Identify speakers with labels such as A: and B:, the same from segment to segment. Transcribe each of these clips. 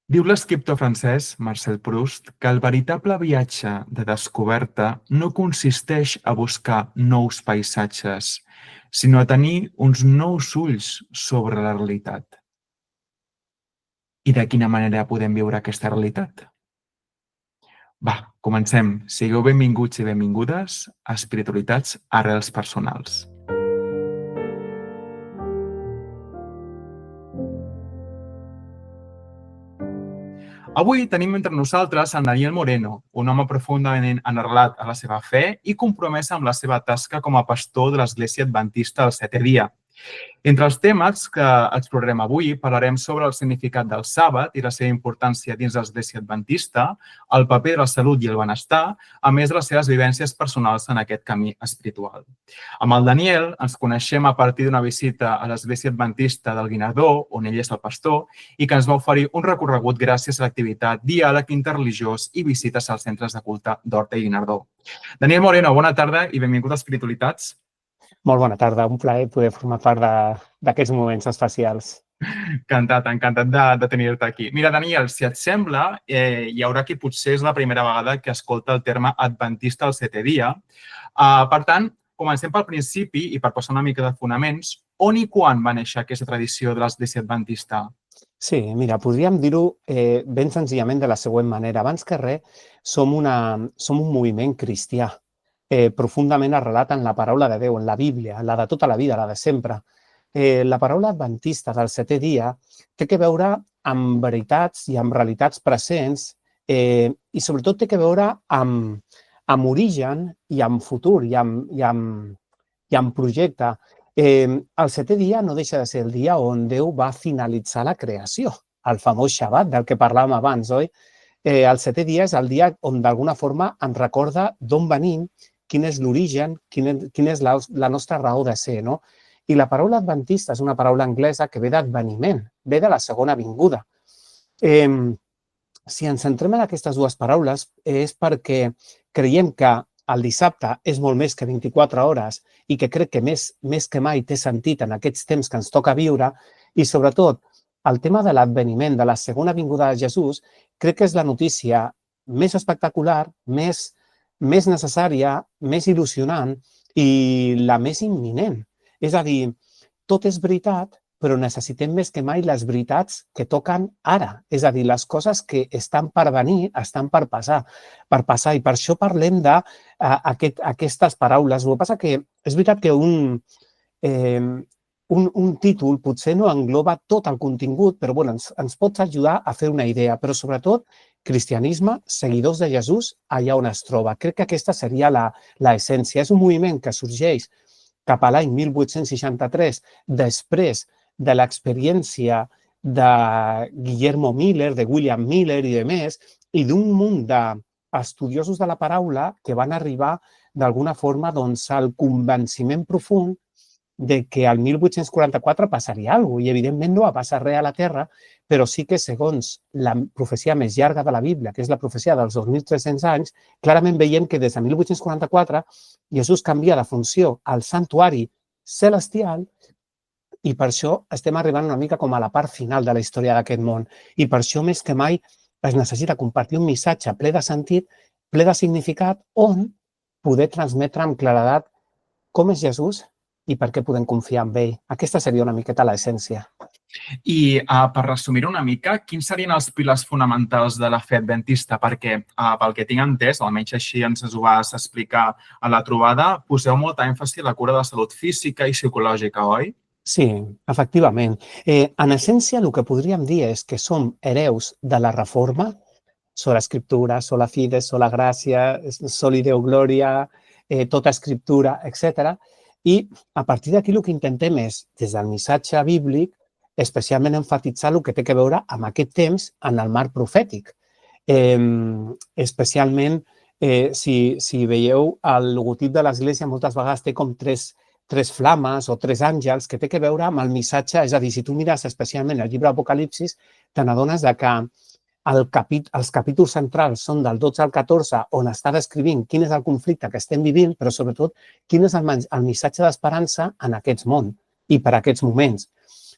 A: Diu l'escriptor francès Marcel Proust que el veritable viatge de descoberta no consisteix a buscar nous paisatges, sinó a tenir uns nous ulls sobre la realitat. I de quina manera podem viure aquesta realitat? Va, comencem. Sigueu benvinguts i benvingudes a Espiritualitats Arrels Personals. Avui tenim entre nosaltres en Daniel Moreno, un home profundament enarrelat a la seva fe i compromès amb la seva tasca com a pastor de l'Església Adventista del Setè Dia. Entre els temes que explorarem avui parlarem sobre el significat del sàbat i la seva importància dins l'Església Adventista, el paper de la salut i el benestar, a més de les seves vivències personals en aquest camí espiritual. Amb el Daniel ens coneixem a partir d'una visita a l'Església Adventista del Guinardó, on ell és el pastor, i que ens va oferir un recorregut gràcies a l'activitat Diàleg Interreligiós i visites als centres de culte d'Horta i Guinardó. Daniel Moreno, bona tarda i benvingut a Espiritualitats.
B: Molt bona tarda, un plaer poder formar part d'aquests moments especials.
A: Encantat de tenir-te aquí. Mira, Daniel, si et sembla, hi haurà qui potser és la primera vegada que escolta el terme adventista al setè dia. Per tant, comencem pel principi i per posar una mica de fonaments. On i quan va néixer aquesta tradició de l'Església Adventista?
B: Sí, mira, podríem dir-ho ben senzillament de la següent manera. Abans que res, som un moviment cristià, profundament arrelat en la paraula de Déu, en la Bíblia, la de tota la vida, la de sempre. La paraula adventista del setè dia té a veure amb veritats i amb realitats presents i sobretot té a veure amb origen i amb futur i amb projecte. El setè dia no deixa de ser el dia on Déu va finalitzar la creació, el famós Shabbat del que parlàvem abans, oi? El setè dia és el dia on d'alguna forma ens recorda d'on venim, quin és l'origen, quina és la nostra raó de ser, no? I la paraula adventista és una paraula anglesa que ve d'adveniment, ve de la segona vinguda. Si ens centrem en aquestes dues paraules és perquè creiem que el dissabte és molt més que 24 hores i que crec que més que mai té sentit en aquests temps que ens toca viure i sobretot el tema de l'adveniment, de la segona vinguda de Jesús, crec que és la notícia més espectacular, més necessària, més il·lusionant i la més imminent. És a dir, tot és veritat, però necessitem més que mai les veritats que toquen ara. És a dir, les coses que estan per venir, estan per passar. I per això parlem d'aquestes paraules. El que passa que és veritat que un títol potser no engloba tot el contingut, però ens pot ajudar a fer una idea. Però sobretot, cristianisme, seguidors de Jesús, allà on es troba. Crec que aquesta seria l'essència. És un moviment que sorgeix cap a l'any 1863, després de l'experiència de Guillermo Miller, de William Miller i de més, i d'un munt d'estudiosos de la paraula que van arribar d'alguna forma al convenciment profund de que al 1844 passaria alguna cosa i evidentment no va passar res a la Terra, però sí que segons la profecia més llarga de la Bíblia, que és la profecia dels 2.300 anys, clarament veiem que des de 1844 Jesús canvia de funció al santuari celestial i per això estem arribant una mica com a la part final de la història d'aquest món. I per això més que mai es necessita compartir un missatge ple de sentit, ple de significat, on poder transmetre amb claredat com és Jesús i per què podem confiar en ell. Aquesta seria una miqueta l'essència.
A: I per resumir-ho una mica, quins serien els pilars fonamentals de la fe adventista? Perquè, pel que tinc entès, almenys així ens ho vas explicar a la trobada, poseu molta èmfasi a la cura de la salut física i psicològica, oi?
B: Sí, efectivament. En essència, el que podríem dir és que som hereus de la Reforma, sola escriptura, sola fide, sola gràcia, soli Deo gloria, tota escriptura, etc. I a partir d'aquí el que intentem és, des del missatge bíblic, especialment enfatitzar el que té a veure amb aquest temps en el marc profètic. Especialment, si veieu, el logotip de l'Església moltes vegades té com tres flames o tres àngels que té a veure amb el missatge. És a dir, si tu mires especialment el llibre Apocalipsis, te n'adones que els capítols centrals són del 12 al 14, on està descrivint quin és el conflicte que estem vivint, però sobretot quin és el missatge d'esperança en aquest món i per aquests moments.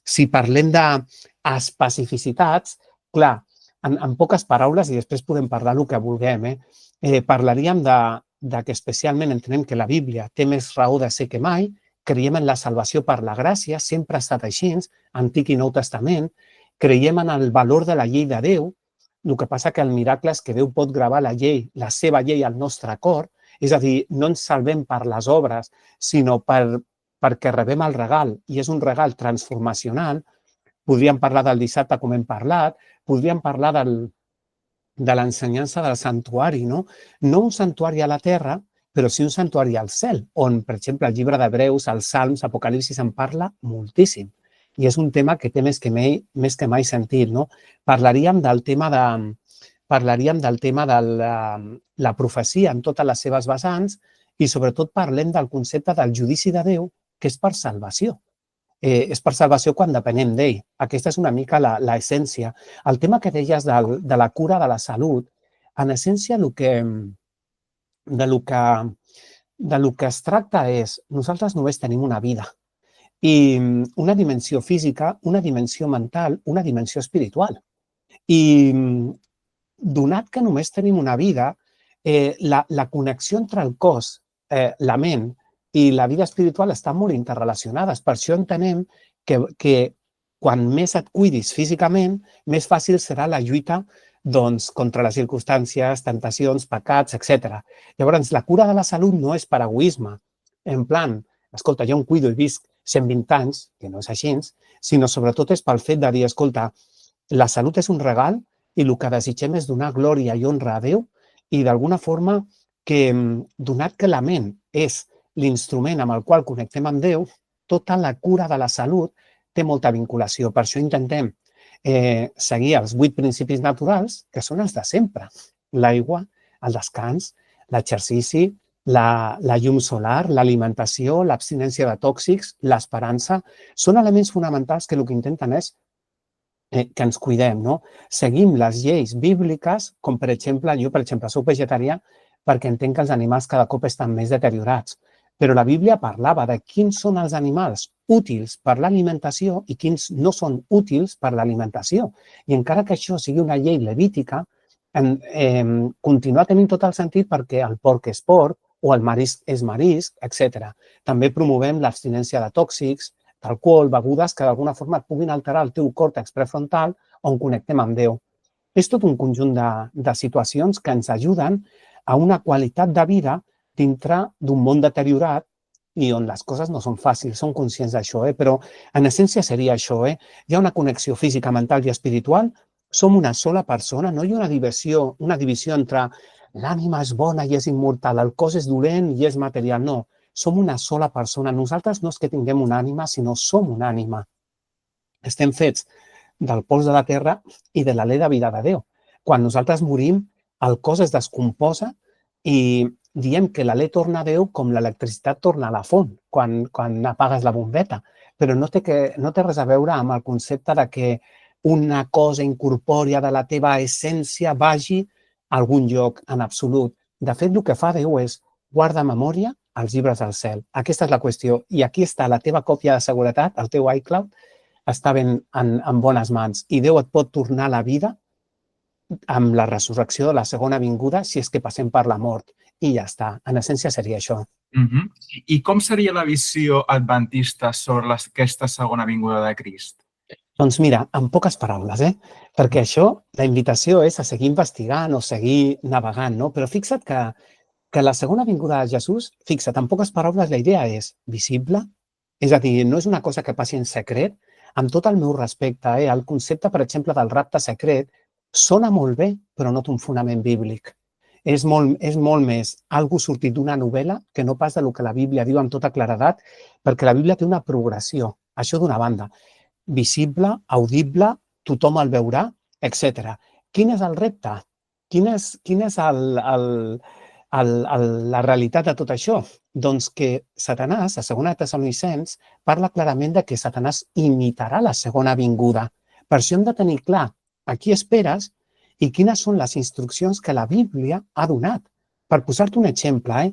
B: Si parlem d'especificitats, clar, en poques paraules, i després podem parlar el que vulguem, parlaríem de que especialment entenem que la Bíblia té més raó de ser que mai, creiem en la salvació per la gràcia, sempre ha estat així, Antic i Nou Testament, creiem en el valor de la llei de Déu, el que passa que el miracle és que Déu pot gravar la llei, la seva llei al nostre cor, és a dir, no ens salvem per les obres, sinó perquè rebem el regal, i és un regal transformacional. Podríem parlar del dissabte, com hem parlat, podríem parlar de l'ensenyança del santuari, no? No un santuari a la terra, però sí un santuari al cel, on, per exemple, el llibre d'Hebreus, els Salms, Apocalipsis en parla moltíssim. I és un tema que té més que mai sentit, no? Parlaríem del tema de la profecia en totes les seves vessants i, sobretot, parlem del concepte del judici de Déu, que és per salvació. És per salvació quan depenem d'ell. Aquesta és una mica l'essència. El tema que deies de la cura de la salut, en essència, de lo que es tracta és, nosaltres només tenim una vida i una dimensió física, una dimensió mental, una dimensió espiritual. I donat que només tenim una vida, la connexió entre el cos, la ment i la vida espiritual estan molt interrelacionades. Per això entenem que quan més et cuidis físicament, més fàcil serà la lluita contra les circumstàncies, tentacions, pecats, etc. Llavors, la cura de la salut no és per egoisme, en plan, escolta, jo em cuido i visc 120 anys, que no és així, sinó sobretot és pel fet de dir, escolta, la salut és un regal i el que desitgem és donar glòria i honra a Déu i d'alguna forma que, donat que la ment és l'instrument amb el qual connectem amb Déu, tota la cura de la salut té molta vinculació. Per això intentem seguir els 8 principis naturals, que són els de sempre. L'aigua, el descans, l'exercici, la llum solar, l'alimentació, l'abstinència de tòxics, l'esperança, són elements fonamentals que el que intenten és que ens cuidem, no? Seguim les lleis bíbliques, com per exemple, jo, soc vegetarià perquè entenc que els animals cada cop estan més deteriorats. Però la Bíblia parlava de quins són els animals útils per l'alimentació i quins no són útils per l'alimentació. I encara que això sigui una llei levítica, continua tenint tot el sentit perquè el porc és porc o el marisc és marisc, etc. També promovem l'abstinència de tòxics, d'alcohol, begudes que d'alguna forma et puguin alterar el teu còrtex prefrontal on connectem amb Déu. És tot un conjunt de situacions que ens ajuden a una qualitat de vida dintre d'un món deteriorat i on les coses no són fàcils, som conscients d'això, però en essència seria això. Hi ha una connexió física, mental i espiritual, som una sola persona, no hi ha una divisió entre l'ànima és bona i és immortal, el cos és dolent i és material, no. Som una sola persona. Nosaltres no és que tinguem una ànima, sinó som una ànima. Estem fets del pols de la terra i de l'alè de vida de Déu. Quan nosaltres morim, el cos es descomposa i diem que l'alè torna a Déu com l'electricitat torna a la font quan apagues la bombeta, però no té res a veure amb el concepte de que una cosa incorpòria de la teva essència vagi a algun lloc en absolut. De fet, el que fa Déu és guarda memòria als llibres del cel. Aquesta és la qüestió. I aquí està la teva còpia de seguretat, el teu iCloud, està ben en bones mans. I Déu et pot tornar a la vida amb la resurrecció de la segona vinguda si és que passem per la mort. I ja està. En essència seria això.
A: I com seria la visió adventista sobre aquesta segona vinguda de Crist?
B: Doncs mira, en poques paraules, perquè això, la invitació és a seguir investigant o seguir navegant, no? Però fixa't que la segona vinguda de Jesús, fixa't, en poques paraules la idea és visible, és a dir, no és una cosa que passi en secret, amb tot el meu respecte, el concepte, per exemple, del rapte secret, sona molt bé, però no té un fonament bíblic. És molt més algo sortit d'una novel·la que no pas del que la Bíblia diu amb tota claredat, perquè la Bíblia té una progressió, això d'una banda, visible, audible, tothom el veurà, etc. Quin és el repte? Quina és la realitat de tot això? Doncs que Satanàs, a 2 Tessalonicencs, parla clarament de que Satanàs imitarà la segona vinguda. Per això hem de tenir clar a qui esperes i quines són les instruccions que la Bíblia ha donat. Per posar-te un exemple,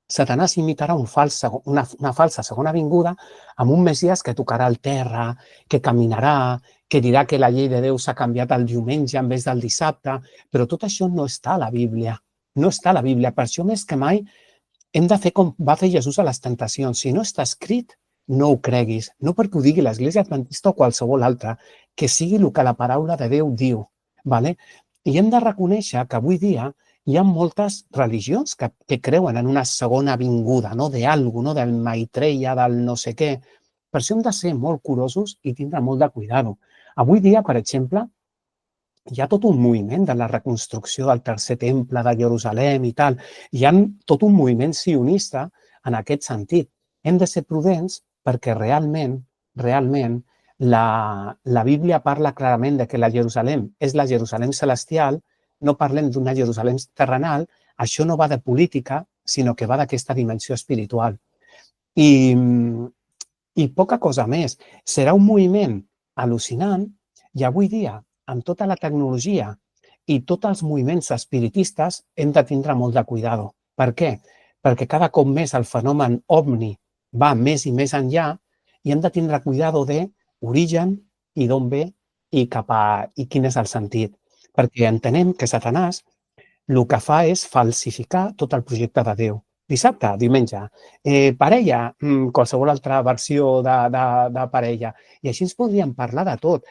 B: Satanàs imitarà una falsa segona vinguda amb un Messies que tocarà el terra, que caminarà, que dirà que la llei de Déu s'ha canviat al diumenge en vez del dissabte, però tot això no està a la Bíblia. No està a la Bíblia. Per això, més que mai, hem de fer com va fer Jesús a les tentacions. Si no està escrit, no ho creguis. No perquè ho digui l'Església Adventista o qualsevol altra, que sigui el que la paraula de Déu diu. Vale? I hem de reconèixer que avui dia hi ha moltes religions que creuen en una segona vinguda, no? D'algú, no? Del Maitreya, del no sé què. Per això hem de ser molt curosos i tindre molt de cuidado. Avui dia, per exemple, hi ha tot un moviment de la reconstrucció del Tercer Temple de Jerusalem i tal. Hi ha tot un moviment sionista en aquest sentit. Hem de ser prudents perquè realment, la Bíblia parla clarament de que la Jerusalem és la Jerusalem celestial, no parlem d'una Jerusalem terrenal, això no va de política, sinó que va d'aquesta dimensió espiritual. I poca cosa més. Serà un moviment al·lucinant i avui dia, amb tota la tecnologia i tots els moviments espiritistes, hem de tindre molt de cuidado. Per què? Perquè cada cop més el fenomen ovni va més i més enllà i hem de tindre cuidado d'origen i d'on ve i quin és el sentit. Perquè entenem que Satanàs el que fa és falsificar tot el projecte de Déu. Dissabte, diumenge, parella, qualsevol altra versió de parella. I així ens podríem parlar de tot.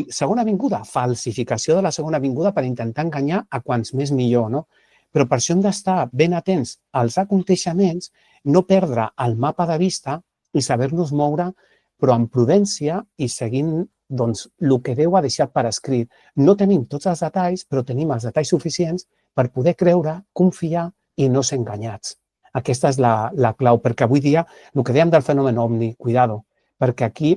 B: Segona vinguda, falsificació de la segona vinguda per intentar enganyar a quants més millor, no? Però per això hem d'estar ben atents als aconteixements, no perdre el mapa de vista i saber-nos moure, però amb prudència i seguint doncs, el que Déu ha deixat per escrit. No tenim tots els detalls, però tenim els detalls suficients per poder creure, confiar i no ser enganyats. Aquesta és la clau, perquè avui dia, el que dèiem del fenomen ovni, cuidado, perquè aquí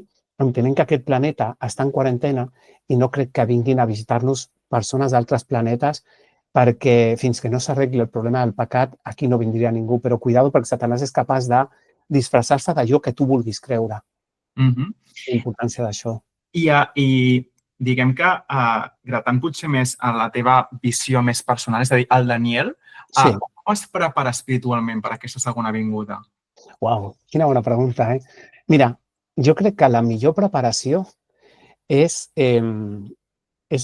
B: entenem que aquest planeta està en quarantena i no crec que vinguin a visitar-nos persones d'altres planetes perquè fins que no s'arregli el problema del pecat, aquí no vindria ningú. Però cuidado perquè Satanàs és capaç de disfressar-se d'allò que tu vulguis creure. La importància d'això.
A: I diguem que, gratant potser més a la teva visió més personal, és a dir, el Daniel, com es prepara espiritualment per a aquesta segona vinguda?
B: Uau, quina bona pregunta, eh? Mira, jo crec que la millor preparació és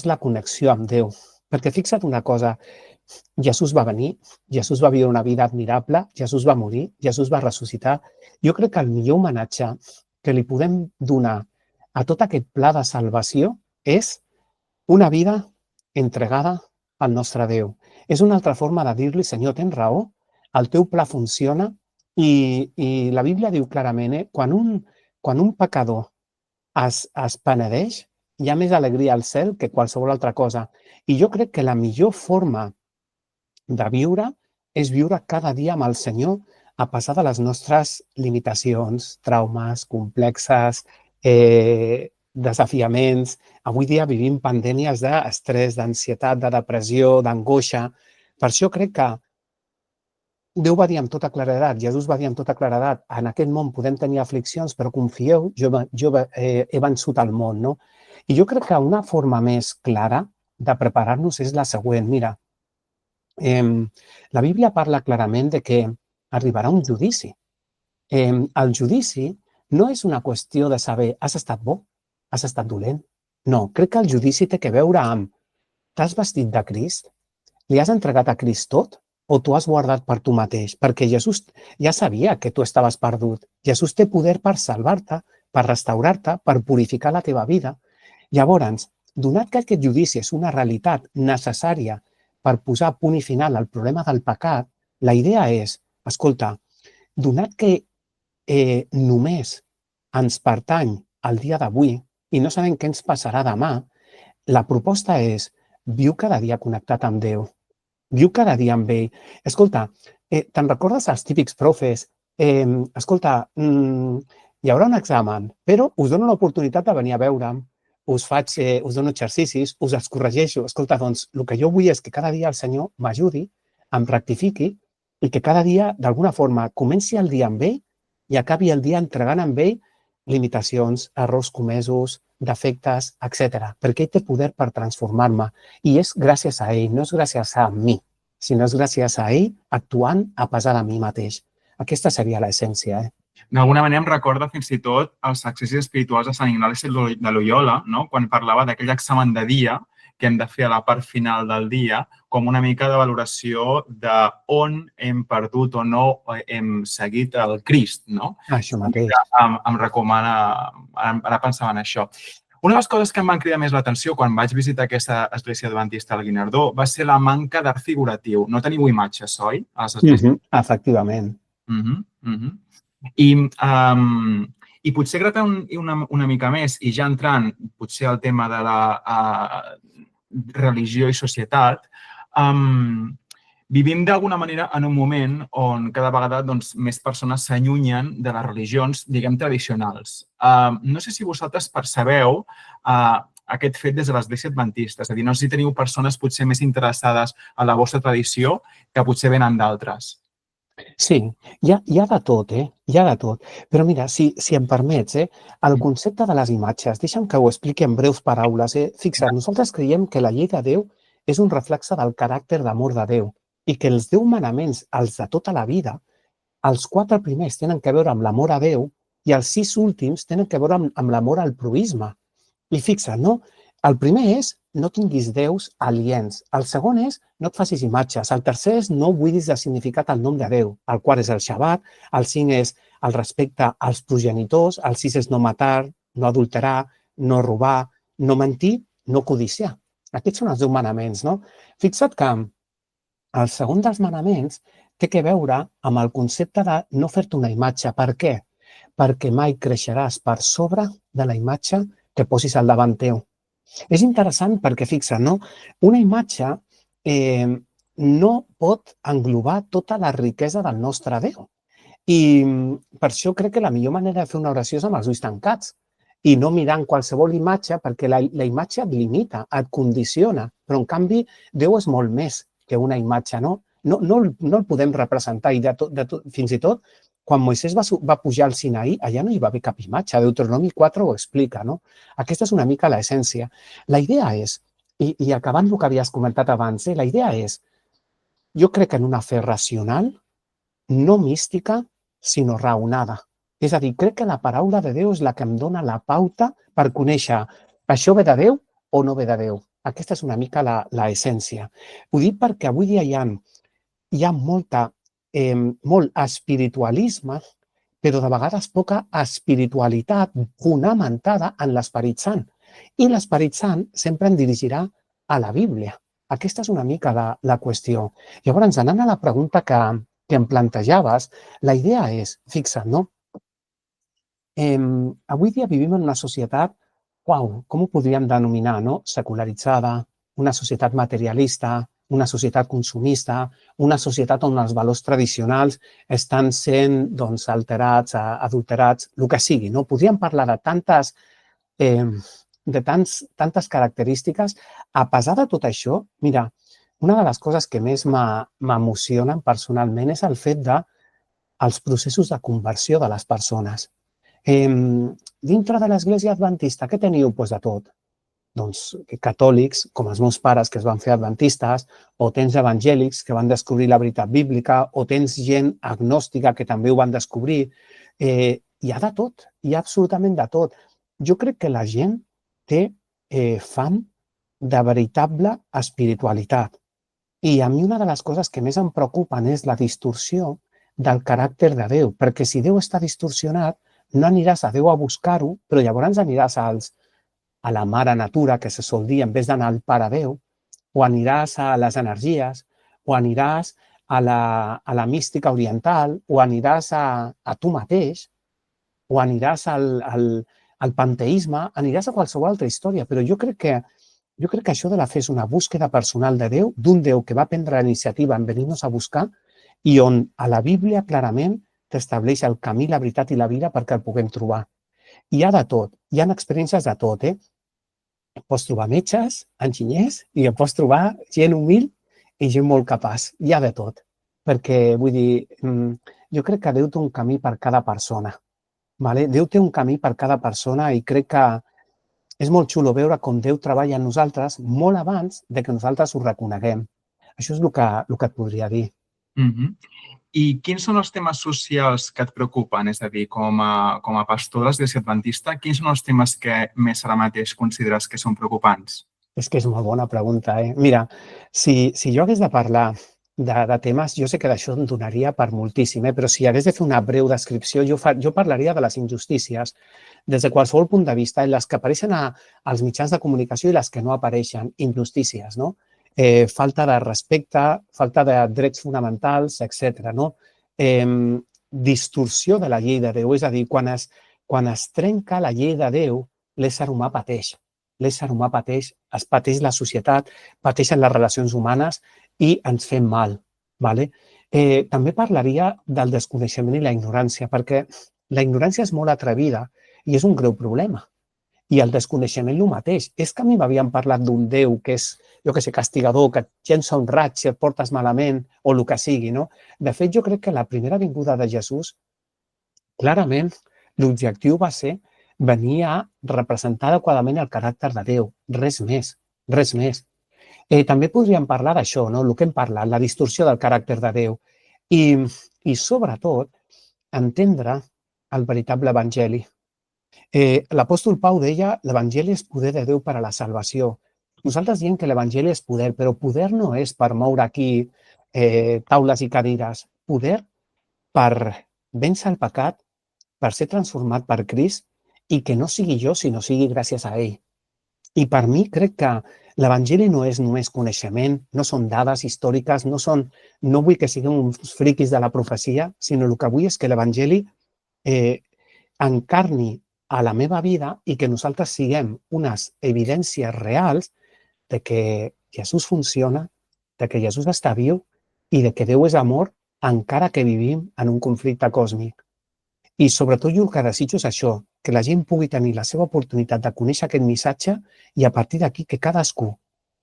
B: la connexió amb Déu. Perquè fixa't una cosa, Jesús va venir, Jesús va viure una vida admirable, Jesús va morir, Jesús va ressuscitar. Jo crec que el millor homenatge que li podem donar a tot aquest pla de salvació és una vida entregada al nostre Déu. És una altra forma de dir-li, Senyor, tens raó, el teu pla funciona i la Bíblia diu clarament, quan un pecador es penedeix, hi ha més alegria al cel que qualsevol altra cosa. I jo crec que la millor forma de viure és viure cada dia amb el Senyor a pesar de les nostres limitacions, traumes, complexes, desafiaments. Avui dia vivim pandèmies d'estrès, d'ansietat, de depressió, d'angoixa. Per això crec que Déu va dir amb tota claredat, Jesús va dir amb tota claredat, en aquest món podem tenir afliccions, però confieu, jo he vençut el món, no? I jo crec que una forma més clara de preparar-nos és la següent. Mira, la Bíblia parla clarament de que arribarà un judici. El judici no és una qüestió de saber has estat bo, has estat dolent. No, crec que el judici té que veure amb t'has vestit de Crist, li has entregat a Crist tot o t'ho has guardat per tu mateix? Perquè Jesús ja sabia que tu estaves perdut. Jesús té poder per salvar-te, per restaurar-te, per purificar la teva vida. Llavors, donat que aquest judici és una realitat necessària per posar punt i final al problema del pecat, la idea és, escolta, donat que només ens pertany el dia d'avui i no sabem què ens passarà demà, la proposta és viu cada dia connectat amb Déu. Viu cada dia amb ell. Escolta, te'n recordes els típics profes? Escolta, hi haurà un examen, però us dono l'oportunitat de venir a veure'm, us dono exercicis, us els corregeixo. Escolta, doncs, el que jo vull és que cada dia el Senyor m'ajudi, em rectifiqui i que cada dia, d'alguna forma, comenci el dia amb ell i acabi el dia entregant amb ell limitacions, errors comesos, defectes, etc. Perquè ell té poder per transformar-me. I és gràcies a ell, no és gràcies a mi, sinó és gràcies a ell actuant a pesar de mi mateix. Aquesta seria l'essència.
A: D'alguna manera em recorda fins i tot els exercicis espirituals de Sant Ignaci de Loyola, no? Quan parlava d'aquell examen de dia que hem de fer a la part final del dia, com una mica de valoració de on hem perdut o no hem seguit el Crist, no?
B: Això mateix.
A: Em recomana, ara pensava en això. Una de les coses que em van cridar més l'atenció quan vaig visitar aquesta església adventista al Guinardó va ser la manca d'art figuratiu. No teniu imatges, oi? A les esglésies.
B: Efectivament.
A: I potser gratar una mica més i ja entrant potser al tema de la religió i societat, vivim d'alguna manera en un moment on cada vegada més persones s'allunyen de les religions, diguem, tradicionals. No sé si vosaltres percebeu aquest fet des de l'Església Adventista. És a dir, no sé si teniu persones potser més interessades en la vostra tradició que potser venen d'altres.
B: Sí, hi ha de tot, Hi ha de tot. Però mira, si em permets, el concepte de les imatges, deixa'm que ho expliqui en breus paraules. Fixa't, nosaltres creiem que la llei de Déu és un reflexe del caràcter d'amor de Déu i que els 10 manaments, els de tota la vida, els 4 primers tenen a veure amb l'amor a Déu i els 6 últims tenen a veure amb l'amor al proïsme. I fixa't, no? El primer és no tinguis déus aliens. El segon és no et facis imatges. El tercer és no buidis de significat el nom de Déu. El quart és el Shabbat. El 5 és el respecte als progenitors. El 6 és no matar, no adulterar, no robar, no mentir, no codiciar. Aquests són els 10 manaments, no? Fixa't que el segon dels manaments té a veure amb el concepte de no fer-te una imatge. Per què? Perquè mai creixeràs per sobre de la imatge que posis al davant teu. És interessant perquè, fixa't, no? Una imatge no pot englobar tota la riquesa del nostre Déu. I per això crec que la millor manera de fer una oració és amb els ulls tancats i no mirant qualsevol imatge, perquè la imatge et limita, et condiciona, però en canvi Déu és molt més que una imatge, no? No el podem representar i fins i tot quan Moisès va pujar al Sinaí, allà no hi va haver cap imatge. Deuteronomi 4 ho explica, no? Aquesta és una mica l'essència. La idea és, i acabant el que havies comentat abans, la idea és, jo crec en una fe racional, no mística, sinó raonada. És a dir, crec que la paraula de Déu és la que em dona la pauta per conèixer això ve de Déu o no ve de Déu. Aquesta és una mica l'essència. Ho dic perquè avui dia hi ha molt espiritualisme, però de vegades poca espiritualitat fonamentada en l'Esperit Sant. I l'Esperit Sant sempre em dirigirà a la Bíblia. Aquesta és una mica la qüestió. Llavors, anant a la pregunta que em plantejaves, la idea és, fixa't, no? Avui dia vivim en una societat, com ho podríem denominar, no? Secularitzada, una societat materialista, una societat consumista, una societat on els valors tradicionals estan sent alterats, adulterats, el que sigui. No? Podríem parlar de tantes característiques. A pesar de tot això, mira, una de les coses que més m'emocionen personalment és el fet dels processos de conversió de les persones. Dintre de l'Església Adventista, què teniu? Doncs de tot. Doncs catòlics, com els meus pares que es van fer adventistes, o tens evangèlics que van descobrir la veritat bíblica, o tens gent agnòstica que també ho van descobrir. Hi ha de tot, hi ha absolutament de tot. Jo crec que la gent té fam de veritable espiritualitat. I a mi una de les coses que més em preocupen és la distorsió del caràcter de Déu, perquè si Déu està distorsionat, no aniràs a Déu a buscar-ho, però llavors aniràs a la mare natura, que se sol dir, en vez d'anar al Pare Déu, o aniràs a les energies, o aniràs a la mística oriental, o aniràs a tu mateix, o aniràs al panteisme, aniràs a qualsevol altra història. Però jo crec que això de la fe és una búsqueda personal de Déu, d'un Déu que va prendre la iniciativa en venir-nos a buscar i on a la Bíblia clarament t'estableix el camí, la veritat i la vida perquè el puguem trobar. Hi ha de tot, hi ha experiències de tot, Pots trobar metges, enginyers, i pots trobar gent humil i gent molt capaç. Hi ha de tot. Perquè, vull dir, jo crec que Déu té un camí per cada persona. Déu té un camí per cada persona i crec que és molt xulo veure com Déu treballa en nosaltres molt abans de que nosaltres ho reconeguem. Això és el que et podria dir.
A: I quins són els temes socials que et preocupen? És a dir, com a pastor de l'Església Adventista, quins són els temes que més ara mateix consideres que són preocupants?
B: És que és molt bona pregunta, eh? Mira, si jo hagués de parlar de temes, jo sé que d'això em donaria per moltíssim, però si hagués de fer una breu descripció, jo parlaria de les injustícies des de qualsevol punt de vista, les que apareixen als mitjans de comunicació i les que no apareixen, injustícies, no? Falta de respecte, falta de drets fonamentals, etc. No? Distorsió de la llei de Déu, és a dir, quan es trenca la llei de Déu, l'ésser humà pateix. L'ésser humà pateix, es pateix la societat, pateixen les relacions humanes i ens fem mal. Vale? També parlaria del desconeixement i la ignorància, perquè la ignorància és molt atrevida i és un greu problema. I el desconeixement el mateix. És que a mi m'havien parlat d'un Déu que és, jo què sé, castigador, que et llença un raig si et portes malament o el que sigui, no? De fet, jo crec que la primera vinguda de Jesús, clarament, l'objectiu va ser venir a representar adequadament el caràcter de Déu. Res més, res més. També podríem parlar d'això, no? El que hem parlat, la distorsió del caràcter de Déu. I sobretot, entendre el veritable evangeli. L'apòstol Pau deia l'evangeli és poder de Déu per a la salvació. Nosaltres diem que l'evangeli és poder, però poder no és per moure aquí taules i cadires. Poder per vèncer el pecat, per ser transformat per Crist i que no sigui jo, sinó sigui gràcies a ell. I per mi crec que l'evangeli no és només coneixement, no són dades històriques, no vull que siguem uns friquis de la profecia, sinó el que vull és que l'evangeli encarni a la meva vida i que nosaltres siguem unes evidències reals de que Jesús funciona, de que Jesús està viu i de que Déu és amor encara que vivim en un conflicte còsmic. I sobretot jo el que desitjo és això, que la gent pugui tenir la seva oportunitat de conèixer aquest missatge i a partir d'aquí que cadascú,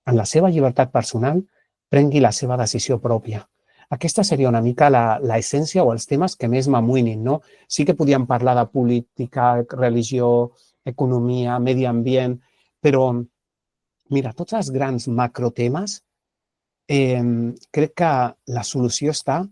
B: en la seva llibertat personal, prengui la seva decisió pròpia. Aquesta seria una mica l'essència o els temes que més m'amoïnin, no? Sí que podíem parlar de política, religió, economia, medi ambient, però, mira, tots els grans macrotemes, crec que la solució està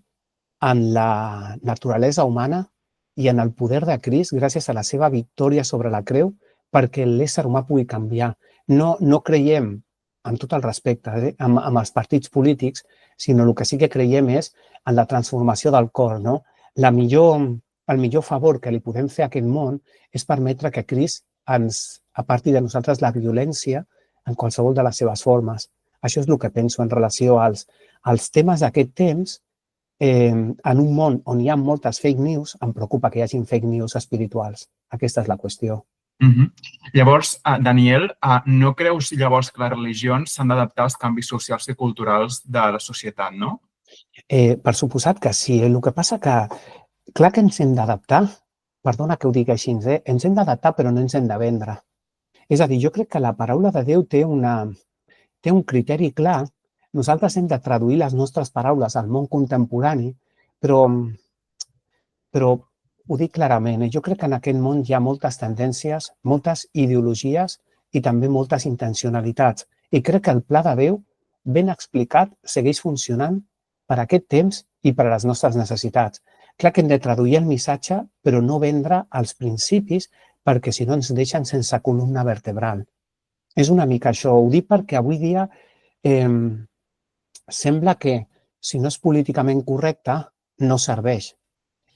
B: en la naturalesa humana i en el poder de Crist gràcies a la seva victòria sobre la creu perquè l'ésser humà pugui canviar. No creiem, amb tot el respecte, amb els partits polítics, sinó el que sí que creiem és en la transformació del cor. No? El millor favor que li podem fer a aquest món és permetre que Crist ens aparti de nosaltres la violència en qualsevol de les seves formes. Això és el que penso en relació als temes d'aquest temps. En un món on hi ha moltes fake news, em preocupa que hi hagin fake news espirituals. Aquesta és la qüestió.
A: Llavors, Daniel, no creus llavors que les religions s'han d'adaptar als canvis socials i culturals de la societat, no?
B: Per suposat que sí. El que passa que, clar que ens hem d'adaptar, perdona que ho digui així, ens hem d'adaptar però no ens hem de vendre. És a dir, jo crec que la paraula de Déu té un criteri clar. Nosaltres hem de traduir les nostres paraules al món contemporani, però ho dic clarament, jo crec que en aquest món hi ha moltes tendències, moltes ideologies i també moltes intencionalitats. I crec que el pla de Déu, ben explicat, segueix funcionant per aquest temps i per a les nostres necessitats. Clar que hem de traduir el missatge, però no vendre els principis perquè si no ens deixen sense columna vertebral. És una mica això. Ho dic perquè avui dia sembla que si no és políticament correcte, no serveix.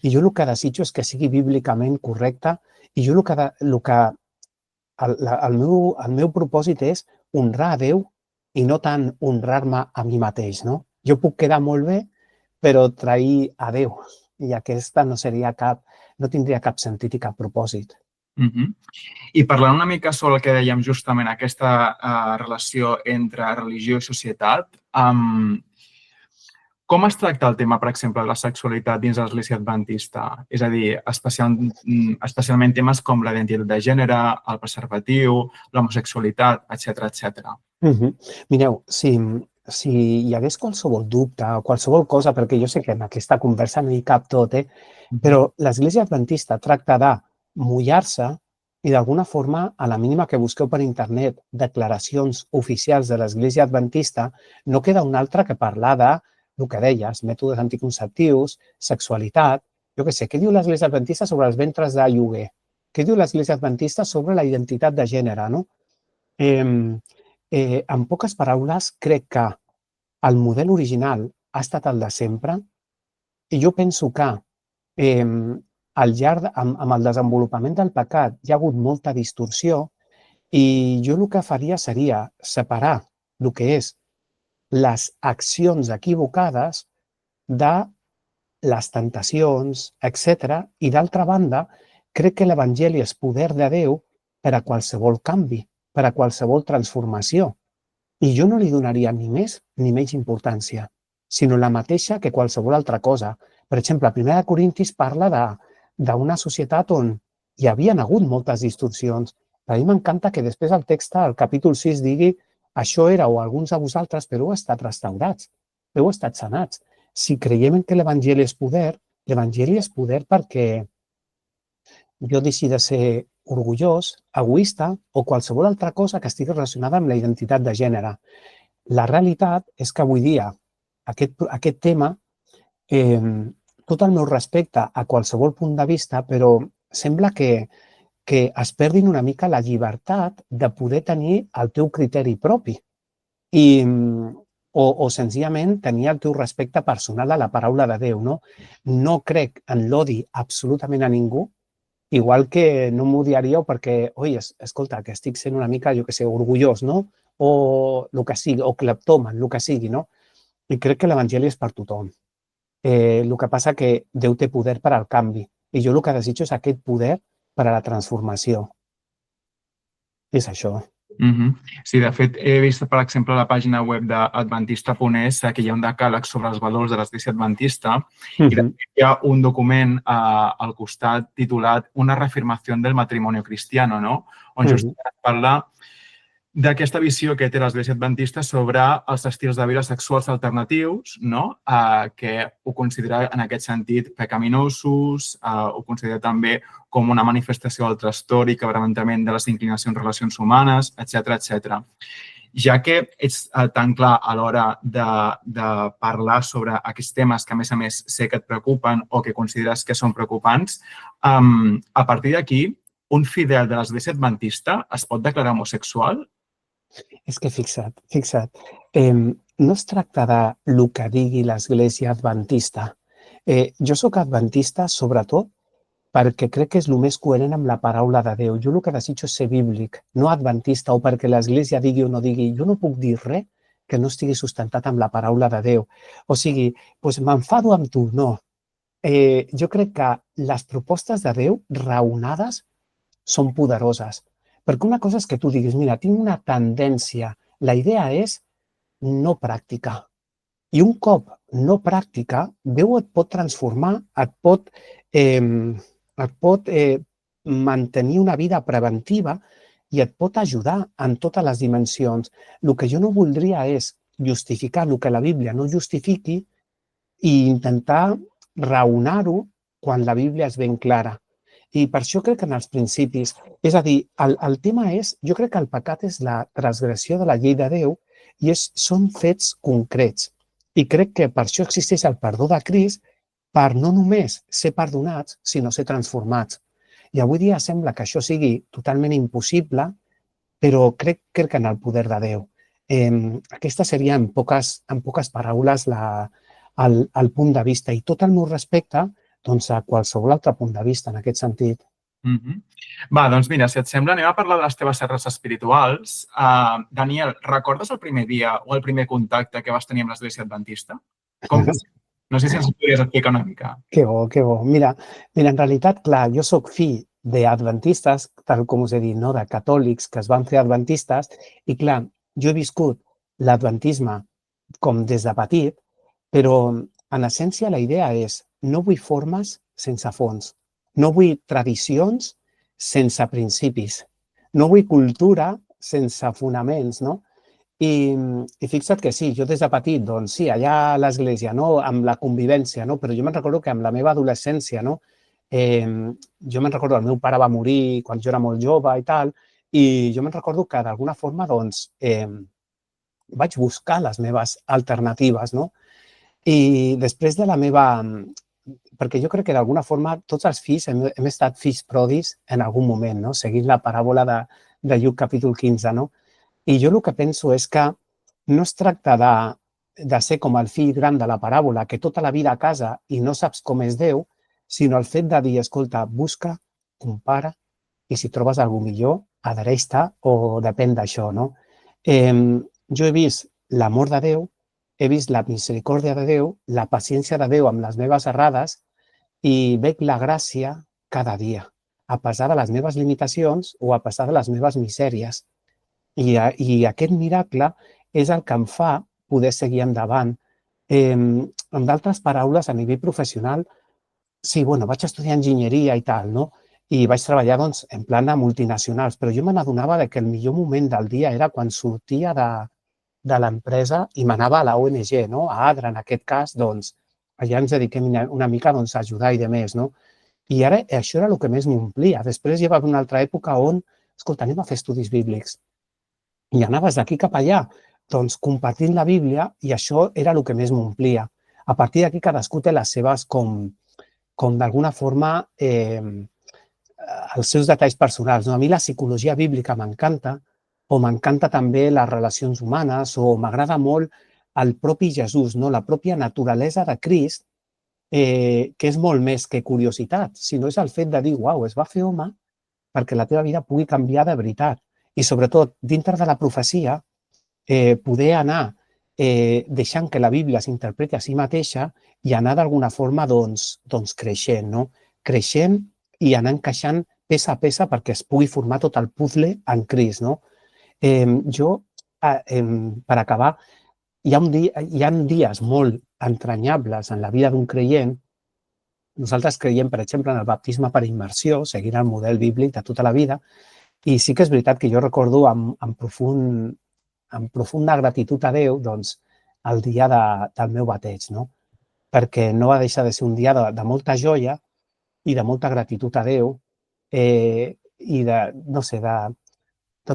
B: I jo el que desitjo és que sigui bíblicament correcte i jo el meu propòsit és honrar a Déu i no tant honrar-me a mi mateix. No? Jo puc quedar molt bé, però trair a Déu i aquesta no tindria cap sentit i cap propòsit.
A: I parlant una mica sobre el que dèiem justament, aquesta relació entre religió i societat, com es tracta el tema, per exemple, de la sexualitat dins de l'Església Adventista? És a dir, especialment temes com la identitat de gènere, el preservatiu, l'homosexualitat, etc.
B: Mireu, si hi hagués qualsevol dubte o qualsevol cosa, perquè jo sé que en aquesta conversa no hi cap tot, però l'Església Adventista tracta de mullar-se i d'alguna forma, a la mínima que busqueu per internet declaracions oficials de l'Església Adventista, no queda una altra que parlar de el que deies, mètodes anticonceptius, sexualitat, jo què sé, què diu l'Església Adventista sobre els ventres de lloguer? Què diu l'Església Adventista sobre la identitat de gènere, no? En poques paraules, crec que el model original ha estat el de sempre i jo penso que al llarg, amb el desenvolupament del pecat, hi ha hagut molta distorsió i jo el que faria seria separar el que és les accions equivocades de les tentacions, etc. I d'altra banda, crec que l'Evangeli és poder de Déu per a qualsevol canvi, per a qualsevol transformació. I jo no li donaria ni més ni menys importància, sinó la mateixa que qualsevol altra cosa. Per exemple, a 1 Corintis parla d'una societat on hi havien hagut moltes distorsions. A mi m'encanta que després el text, al capítol 6, digui això éreu alguns de vosaltres, però heu estat restaurats, heu estat sanats. Si creiem que l'Evangeli és poder perquè jo deixi de ser orgullós, egoista o qualsevol altra cosa que estigui relacionada amb la identitat de gènere. La realitat és que avui dia aquest tema, tot el meu respecte a qualsevol punt de vista, però sembla que es perdin una mica la llibertat de poder tenir el teu criteri propi o senzillament tenir el teu respecte personal a la paraula de Déu. No crec en l'odi absolutament a ningú, igual que no m'odiaríeu perquè, oi, escolta, que estic sent una mica, jo què sé, orgullós, no? O el que sigui, o cleptòman, el que sigui, no? I crec que l'Evangeli és per tothom. El que passa que Déu té poder per al canvi i jo el que desitjo és aquest poder per a la transformació. És això.
A: Sí, de fet, he vist, per exemple, a la pàgina web d'adventista.es que hi ha un decàleg sobre els valors de l'Església Adventista i de fet hi ha un document al costat titulat Una reafirmació del matrimonio cristiano, no? On justament parla d'aquesta visió que té l'Església Adventista sobre els estils de vida sexuals alternatius, no? Que ho considera en aquest sentit pecaminosos, ho considera també com una manifestació del trastorn i quebrantament de les inclinacions relacions humanes, etc. Ja que ets tan clar a l'hora de parlar sobre aquests temes que, a més, sé que et preocupen o que consideres que són preocupants, a partir d'aquí, un fidel de l'Església Adventista es pot declarar homosexual?
B: És que fixa't, no es tracta del que digui l'Església Adventista. Jo soc adventista, sobretot, perquè crec que és el més coherent amb la paraula de Déu. Jo el que desitjo és ser bíblic, no adventista, o perquè l'Església digui o no digui. Jo no puc dir res que no estigui sustentat amb la paraula de Déu. O sigui, m'enfado amb tu, no. Jo crec que les propostes de Déu, raonades, són poderoses. Perquè una cosa és que tu diguis, mira, tinc una tendència, la idea és no pràctica. I un cop no pràctica, Déu et pot transformar, et pot mantenir una vida preventiva i et pot ajudar en totes les dimensions. El que jo no voldria és justificar el que la Bíblia no justifiqui i intentar raonar-ho quan la Bíblia és ben clara. I per això crec que en els principis, és a dir, el tema és, jo crec que el pecat és la transgressió de la llei de Déu i són fets concrets. I crec que per això existeix el perdó de Crist, per no només ser perdonats, sinó ser transformats. I avui dia sembla que això sigui totalment impossible, però crec que en el poder de Déu. Aquesta seria, en poques paraules, el punt de vista. I tot el meu respecte a qualsevol altre punt de vista en aquest sentit.
A: Va, doncs mira, si et sembla, anem a parlar de les teves serres espirituals. Daniel, recordes el primer dia o el primer contacte que vas tenir amb l'Església Adventista? Com va ser? No sé si ens podries explicar una mica.
B: Que bo, que bo. Mira, en realitat, clar, jo soc fill d'adventistes, tal com us he dit, de catòlics que es van fer adventistes, i clar, jo he viscut l'adventisme com des de petit, però en essència la idea és no vull formes sense fons, no vull tradicions sense principis, no vull cultura sense fonaments, no? I fixa't que sí, jo des de petit, doncs sí, allà a l'església, amb la convivència, però jo me'n recordo que amb la meva adolescència, jo me'n recordo que el meu pare va morir quan jo era molt jove i tal, i jo me'n recordo que d'alguna forma, vaig buscar les meves alternatives, no? I després de la meva... Perquè jo crec que d'alguna forma tots els fills hem estat fills prodis en algun moment, no? Seguint la paràbola de Lluc capítol 15, no? I jo el que penso és que no es tracta de ser com el fill gran de la paràbola, que tota la vida a casa i no saps com és Déu, sinó el fet de dir, escolta, busca, compara, i si trobes alguna millor, adhereix-te o depèn d'això, no? Jo he vist l'amor de Déu, he vist la misericòrdia de Déu, la paciència de Déu amb les meves errades i veig la gràcia cada dia, a pesar de les meves limitacions o a pesar de les meves misèries. I aquest miracle és el que em fa poder seguir endavant. En d'altres paraules, a nivell professional, sí, bueno, vaig estudiar enginyeria i tal, no? I vaig treballar, doncs, en plan de multinacionals, però jo me n'adonava que el millor moment del dia era quan sortia de l'empresa i m'anava a la ONG, no? A ADRA, en aquest cas, doncs, allà ens dediquem una mica doncs, a ajudar i de més, no? I ara això era el que més m'omplia. Després hi va haver una altra època on, escolta, anem a fer estudis bíblics. I anaves d'aquí cap allà, doncs, compartint la Bíblia, i això era el que més m'omplia. A partir d'aquí cadascú té les seves, com d'alguna forma, els seus detalls personals. A mi la psicologia bíblica m'encanta, o m'encanta també les relacions humanes, o m'agrada molt el propi Jesús, la pròpia naturalesa de Crist, que és molt més que curiositat, sinó és el fet de dir, uau, es va fer home perquè la teva vida pugui canviar de veritat. I sobretot, dintre de la profecia, poder anar deixant que la Bíblia s'interpreti a si mateixa i anar d'alguna forma creixent, no? Creixent i anar encaixant peça a peça perquè es pugui formar tot el puzzle en Crist, no? Jo, per acabar, hi ha dies molt entranyables en la vida d'un creient. Nosaltres creiem, per exemple, en el baptisme per immersió, seguint el model bíblic de tota la vida, i sí que és veritat que jo recordo amb profunda gratitud a Déu doncs, el dia del meu bateig, no? Perquè no va deixar de ser un dia de molta joia i de molta gratitud a Déu i de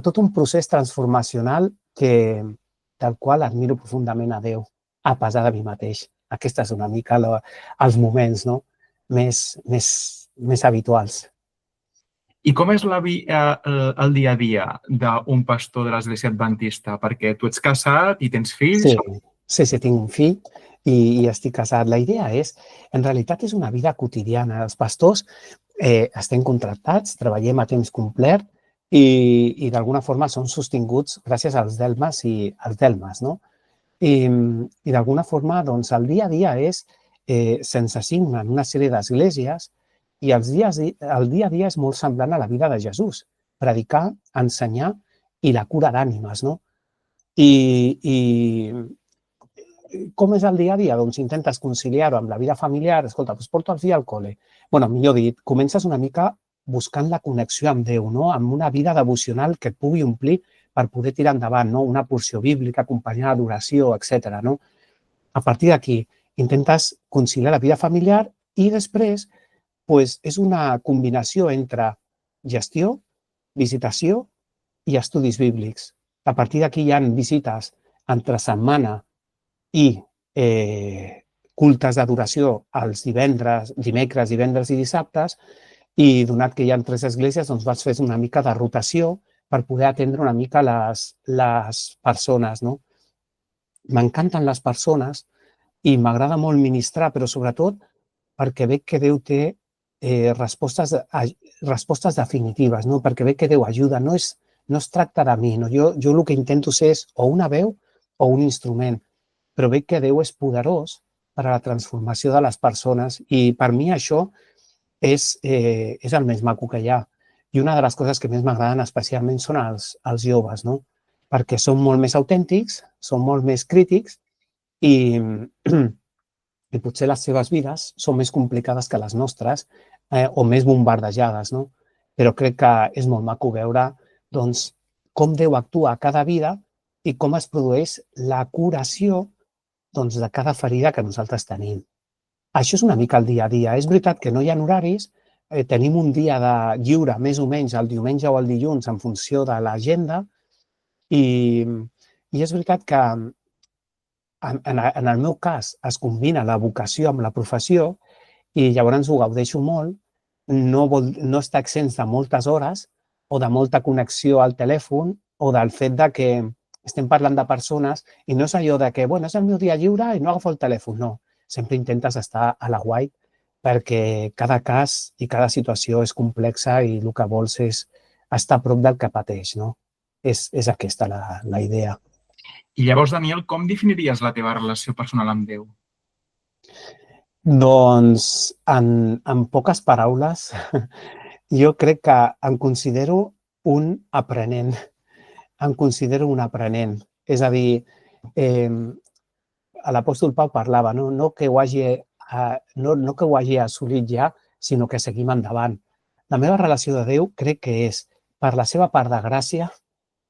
B: tot un procés transformacional del qual admiro profundament a Déu, a pesar de mi mateix. Aquests són una mica els moments més habituals.
A: I com és el dia a dia d'un pastor de l'Església Adventista? Perquè tu ets casat i tens fills.
B: Sí, tinc un fill i estic casat. La idea en realitat, és una vida quotidiana. Els pastors estem contractats, treballem a temps complet i d'alguna forma són sostinguts gràcies als delmes i als delmes, no? I d'alguna forma, doncs, el dia a dia se'ns assignen una sèrie d'esglésies i el dia a dia és molt semblant a la vida de Jesús. Predicar, ensenyar i la cura d'ànimes, no? I com és el dia a dia? Doncs intentes conciliar-ho amb la vida familiar. Escolta, doncs porto el fill al col·le. Bé, millor dit, comences una mica buscant la connexió amb Déu, no? Amb una vida devocional que et pugui omplir per poder tirar endavant, no? Una porció bíblica acompanyada d'oració, etc. No? A partir d'aquí, intentes conciliar la vida familiar i després és una combinació entre gestió, visitació i estudis bíblics. A partir d'aquí hi ha visites entre setmana i cultes d'adoració els dimecres, divendres i dissabtes, i donat que hi ha 3 esglésies, doncs vas fer una mica de rotació per poder atendre una mica les persones, no? M'encanten les persones i m'agrada molt ministrar, però sobretot perquè veig que Déu té respostes definitives, no? Perquè veig que Déu ajuda, no es tracta de mi, no? Jo el que intento ser és o una veu o un instrument, però veig que Déu és poderós per a la transformació de les persones i per mi això és el més maco que hi ha. I una de les coses que més m'agraden especialment són els joves, no? Perquè són molt més autèntics, són molt més crítics i potser les seves vides són més complicades que les nostres o més bombardejades, no? Però crec que és molt maco veure com Déu actua a cada vida i com es produeix la curació de cada ferida que nosaltres tenim. Això és una mica el dia a dia. És veritat que no hi ha horaris, tenim un dia de lliure, més o menys, el diumenge o el dilluns, en funció de l'agenda, i és veritat que en el meu cas, es combina la vocació amb la professió i llavors ho gaudeixo molt, no està exens de moltes hores o de molta connexió al telèfon o del fet de que estem parlant de persones i no és allò de que, bueno, és el meu dia lliure i no agafo el telèfon. No, sempre intentes estar a l'aguait perquè cada cas i cada situació és complexa i el que vols és estar a prop del que pateix, no? És aquesta la idea.
A: I llavors, Daniel, com definiries la teva relació personal amb Déu?
B: Doncs, en poques paraules, jo crec que em considero un aprenent. Em considero un aprenent. És a dir, l'apòstol Pau parlava, no que ho hagi assolit ja, sinó que seguim endavant. La meva relació de Déu crec que és per la seva part de gràcia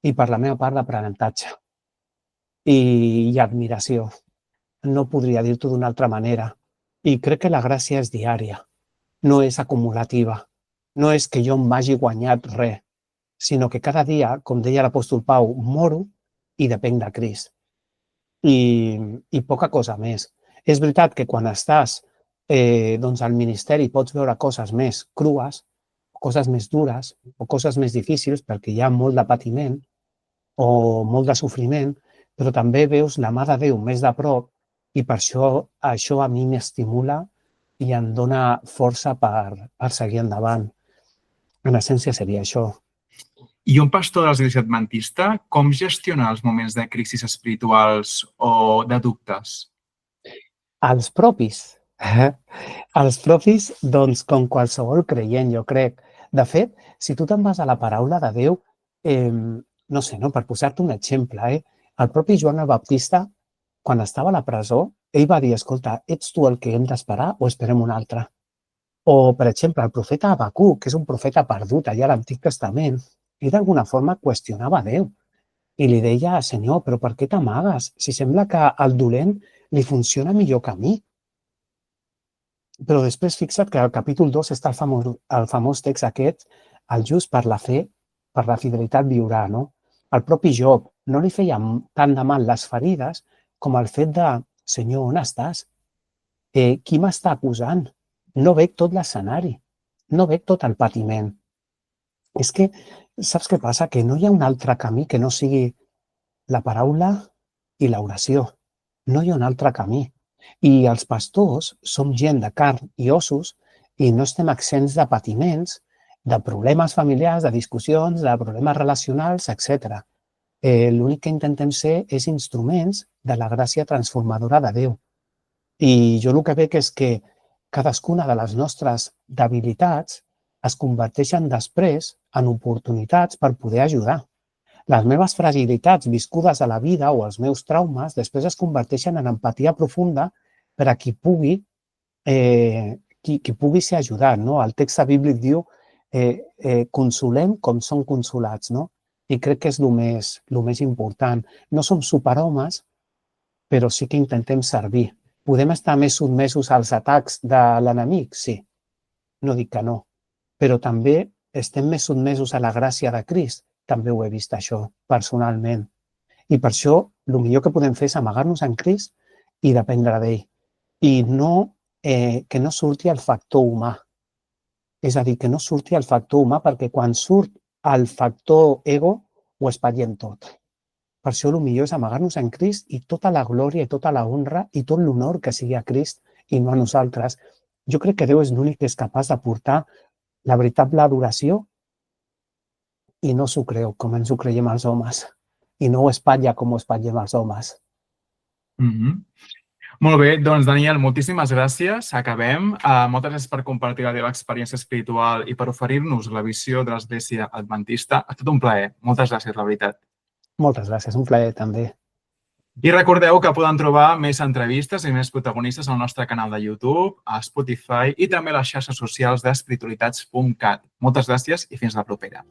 B: i per la meva part d'aprenentatge i admiració. No podria dir-t'ho d'una altra manera. I crec que la gràcia és diària, no és acumulativa. No és que jo m'hagi guanyat res, sinó que cada dia, com deia l'apòstol Pau, moro i depenc de Crist. I poca cosa més. És veritat que quan estàs al ministeri pots veure coses més crues, coses més dures o coses més difícils perquè hi ha molt de patiment o molt de sofriment, però també veus la mà de Déu més de prop i per això a mi m'estimula i em dona força per seguir endavant. En essència seria això.
A: I un pastor de l'Església Adventista, com gestiona els moments de crisis espirituals o de dubtes?
B: Els propis. Els propis, doncs, com qualsevol creient, jo crec. De fet, si tu te'n vas a la paraula de Déu, no sé, per posar-te un exemple, el propi Joan el Baptista, quan estava a la presó, ell va dir, escolta, ets tu el que hem d'esperar o esperem un altre? O, per exemple, el profeta Habacuc, que és un profeta perdut allà a l'Antic Testament, i d'alguna forma qüestionava Déu. I li deia, Senyor, però per què t'amagues? Si sembla que al dolent li funciona millor que a mi. Però després fixa't que al capítol 2 està el famós text aquest, el just per la fe, per la fidelitat viurà, no? El propi Job no li feia tant de mal les ferides com el fet de, Senyor, on estàs? Qui m'està acusant? No veig tot l'escenari, no veig tot el patiment. És que, saps què passa? Que no hi ha un altre camí que no sigui la paraula i l'oració. No hi ha un altre camí. I els pastors som gent de carn i ossos i no estem exents de patiments, de problemes familiars, de discussions, de problemes relacionals, etc. L'únic que intentem ser és instruments de la gràcia transformadora de Déu. I jo el que veig és que cadascuna de les nostres debilitats es converteixen després en oportunitats per poder ajudar. Les meves fragilitats viscudes a la vida o els meus traumes després es converteixen en empatia profunda per a qui pugui ser ajudat. El text bíblic diu consolem com som consolats. I crec que és el més important. No som superhomes, però sí que intentem servir. Podem estar més sotmesos als atacs de l'enemic? Sí, no dic que no. Però també estem més sotmesos a la gràcia de Crist. També ho he vist, això, personalment. I per això, el millor que podem fer és amagar-nos en Crist i dependre d'ell. I que no surti el factor humà. És a dir, que no surti el factor humà, perquè quan surt el factor ego, ho espatllem tot. Per això el millor és amagar-nos en Crist i tota la glòria i tota la honra i tot l'honor que sigui a Crist i no a nosaltres. Jo crec que Déu és l'únic que és capaç de portar la veritable adoració i no s'ho creu com ens ho creiem els homes. I no ho espatlla com ho espatllem els homes.
A: Molt bé, doncs Daniel, moltíssimes gràcies. Acabem. Moltes gràcies per compartir la teva experiència espiritual i per oferir-nos la visió de l'Església Adventista. Ha estat un plaer. Moltes gràcies, la veritat.
B: Moltes gràcies, un plaer també.
A: I recordeu que poden trobar més entrevistes i més protagonistes al nostre canal de YouTube, a Spotify i també a les xarxes socials d'espiritualitats.cat. Moltes gràcies i fins la propera.